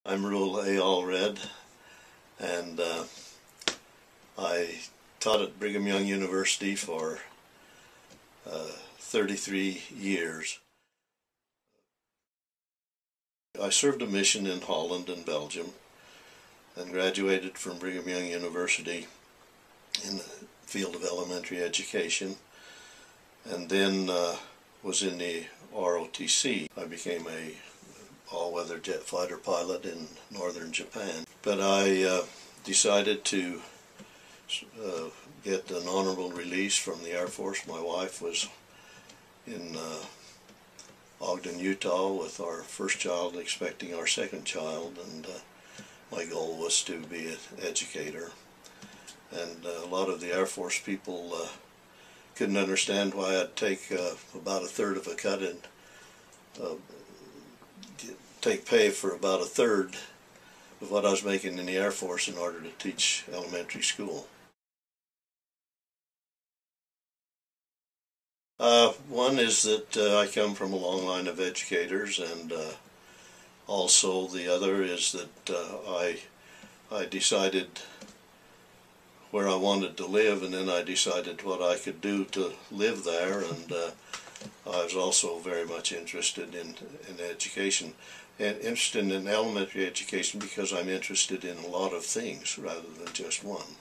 I'm Ruel Allred, and I taught at Brigham Young University for 33 years. I served a mission in Holland and Belgium and graduated from Brigham Young University in the field of elementary education, and then was in the ROTC. I became a all-weather jet fighter pilot in northern Japan. But I decided to get an honorable release from the Air Force. My wife was in Ogden, Utah with our first child, expecting our second child, and my goal was to be an educator. And a lot of the Air Force people couldn't understand why I'd take about a third of a cut and take pay for about a third of what I was making in the Air Force in order to teach elementary school. One is that I come from a long line of educators, and also the other is that I decided where I wanted to live, and then I decided what I could do to live there, and I was also very much interested in education, and interested in elementary education because I'm interested in a lot of things rather than just one.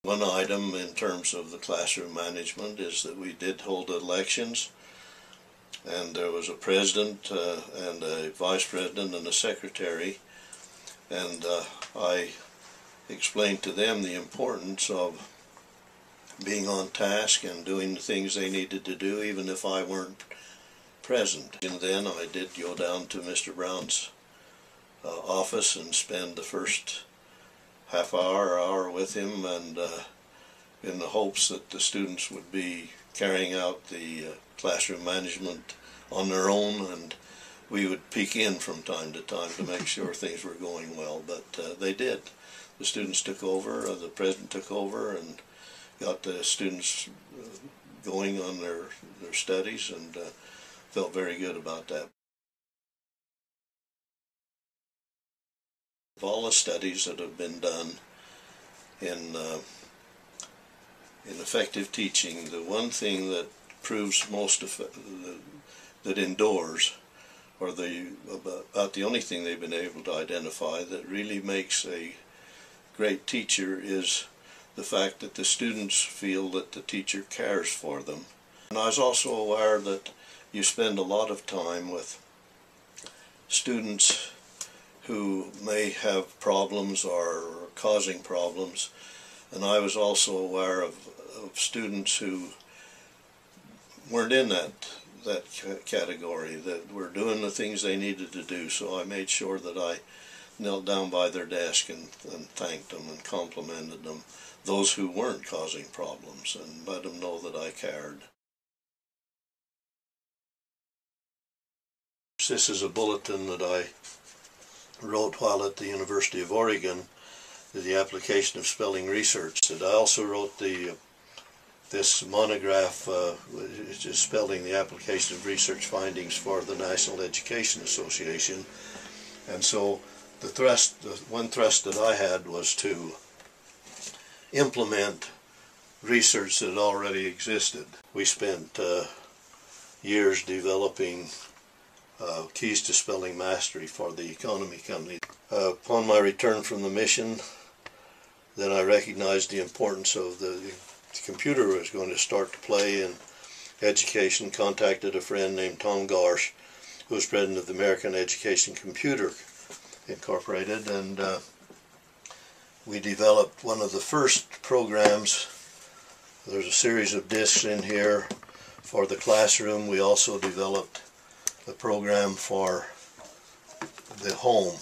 One item in terms of the classroom management is that we did hold elections, and there was a president and a vice president and a secretary, and I explained to them the importance of being on task and doing the things they needed to do even if I weren't present. And then I did go down to Mr. Brown's office and spend the first half hour with him, and in the hopes that the students would be carrying out the classroom management on their own, and we would peek in from time to time to make sure things were going well. But they did. The students took over, the president took over, and got the students going on their studies, and felt very good about that. Of all the studies that have been done in effective teaching, the one thing that proves most that endures, or about the only thing they've been able to identify that really makes a great teacher, is the fact that the students feel that the teacher cares for them. And I was also aware that you spend a lot of time with students who may have problems or are causing problems, and I was also aware of students who weren't in that category, that were doing the things they needed to do. So I made sure that I knelt down by their desk and thanked them and complimented them, those who weren't causing problems, and let them know that I cared. This is a bulletin that I wrote while at the University of Oregon, the application of spelling research. And I also wrote this monograph, which is spelling the application of research findings for the National Education Association. And so the one thrust that I had was to implement research that already existed. We spent years developing keys to spelling mastery for the economy company. Upon my return from the mission, then I recognized the importance of the computer was going to start to play in education. Contacted a friend named Tom Garsh, who was president of the American Education Computer Incorporated, and we developed one of the first programs. There's a series of discs in here for the classroom. We also developed the program for the home.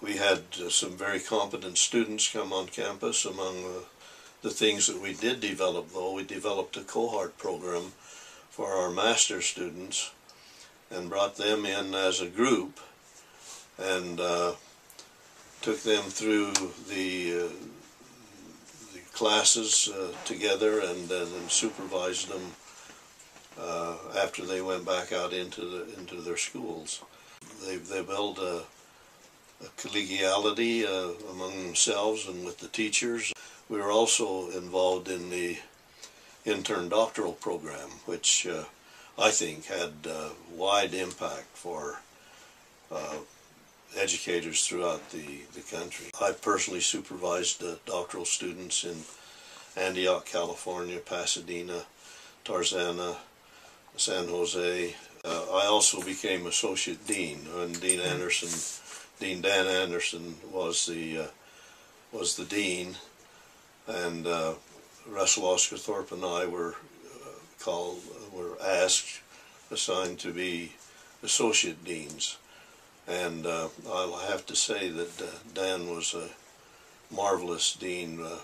We had some very competent students come on campus. Among the things that we did develop, though, we developed a cohort program for our master's students and brought them in as a group and took them through the classes together, and then supervised them after they went back out into their schools. They built a collegiality among themselves and with the teachers. We were also involved in the intern doctoral program, which I think had wide impact for educators throughout the country. I personally supervised doctoral students in Antioch, California, Pasadena, Tarzana, San Jose. I also became associate dean, and Dean Dan Anderson was the dean, and Russell Oscar Thorpe and I were assigned to be associate deans. And I'll have to say that Dan was a marvelous dean, a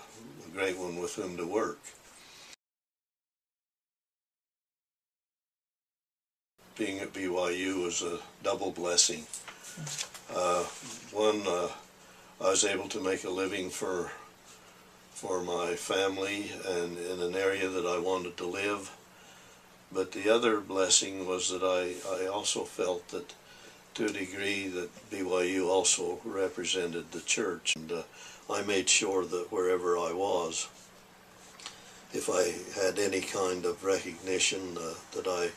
great one with whom to work. Being at BYU was a double blessing. One, I was able to make a living for my family and in an area that I wanted to live. But the other blessing was that I also felt that, to a degree, that BYU also represented the church, and I made sure that wherever I was, if I had any kind of recognition, that I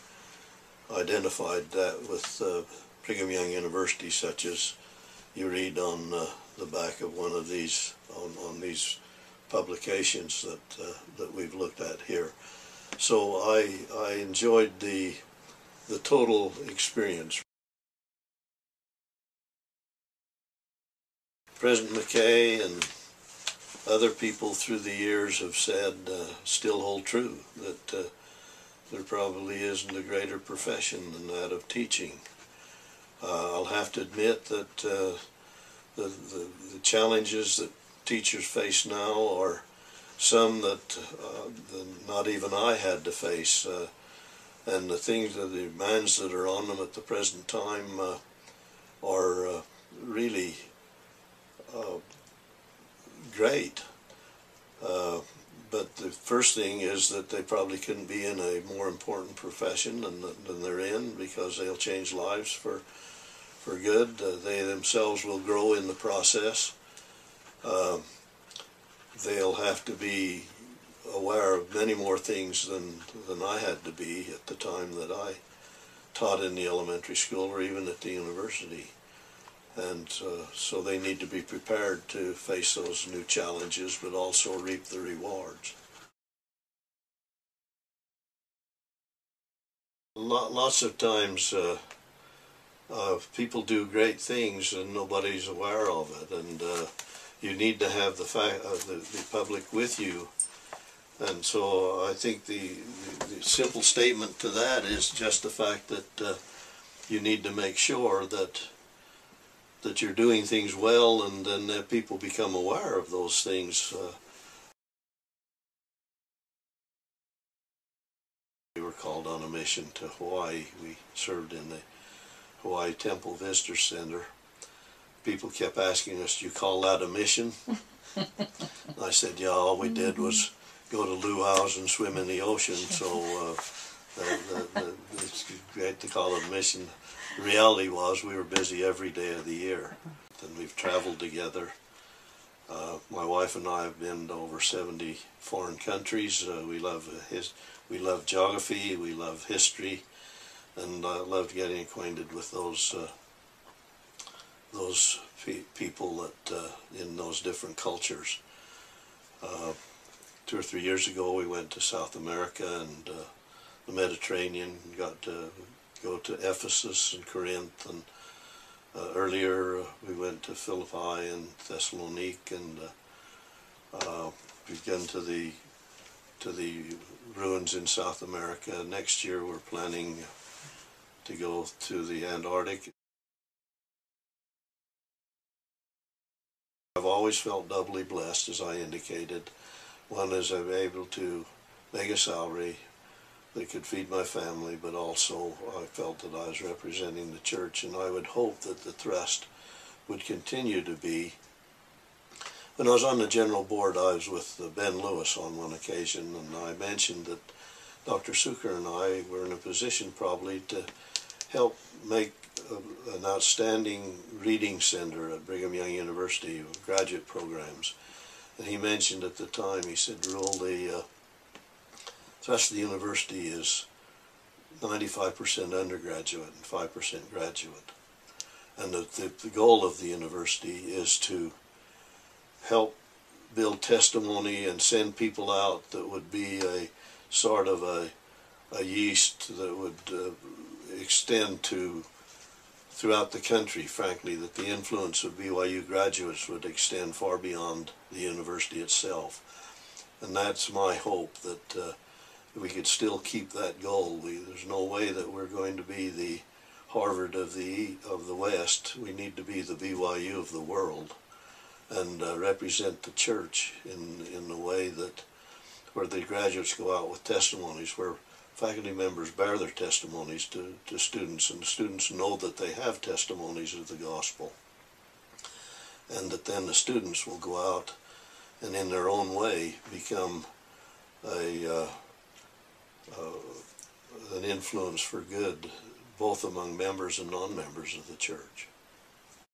identified that with Brigham Young University, such as you read on the back of one of these on these publications that we've looked at here. So I enjoyed the total experience. President McKay and other people through the years have said, still hold true, that there probably isn't a greater profession than that of teaching. I'll have to admit that the challenges that teachers face now are some that not even I had to face, and the demands that are on them at the present time are really great. But the first thing is that they probably couldn't be in a more important profession than they're in, because they'll change lives for good. They themselves will grow in the process. They'll have to be aware of many more things than I had to be at the time that I taught in the elementary school or even at the university. And so they need to be prepared to face those new challenges, but also reap the rewards. Lots of times people do great things and nobody's aware of it, and you need to have the public with you. And so I think the simple statement to that is just the fact that you need to make sure that you're doing things well, and then that people become aware of those things. We were called on a mission to Hawaii. We served in the Hawaii Temple Visitor Center. People kept asking us, "Do you call that a mission?" I said, "Yeah, all we did was go to luau's and swim in the ocean, so it's great to call it a mission." The reality was we were busy every day of the year, and we've traveled together. My wife and I have been to over 70 foreign countries. We love geography, we love history, and I loved getting acquainted with those people that in those different cultures. 2 or 3 years ago, we went to South America and the Mediterranean. Got to go to Ephesus and Corinth, and earlier we went to Philippi and Thessaloniki, and we've been to the ruins in South America. Next year we're planning to go to the Antarctic. I've always felt doubly blessed, as I indicated. One is I'm able to make a salary that could feed my family, but also I felt that I was representing the church, and I would hope that the thrust would continue to be. When I was on the general board, I was with Ben Lewis on one occasion, and I mentioned Dr. Suker and I were in a position probably to help make an outstanding reading center at Brigham Young University with graduate programs. And he mentioned at the time, he said, Ruel, the thrust of the university is 95% undergraduate and 5% graduate. And the goal of the university is to help build testimony and send people out that would be a sort of a yeast that would extend to throughout the country, frankly, that the influence of BYU graduates would extend far beyond the university itself. And that's my hope, that we could still keep that goal. There's no way that we're going to be the Harvard of the West. We need to be the BYU of the world, and represent the church in the way that where the graduates go out with testimonies, where faculty members bear their testimonies to students, and the students know that they have testimonies of the gospel, and that then the students will go out and in their own way become an influence for good, both among members and non-members of the church.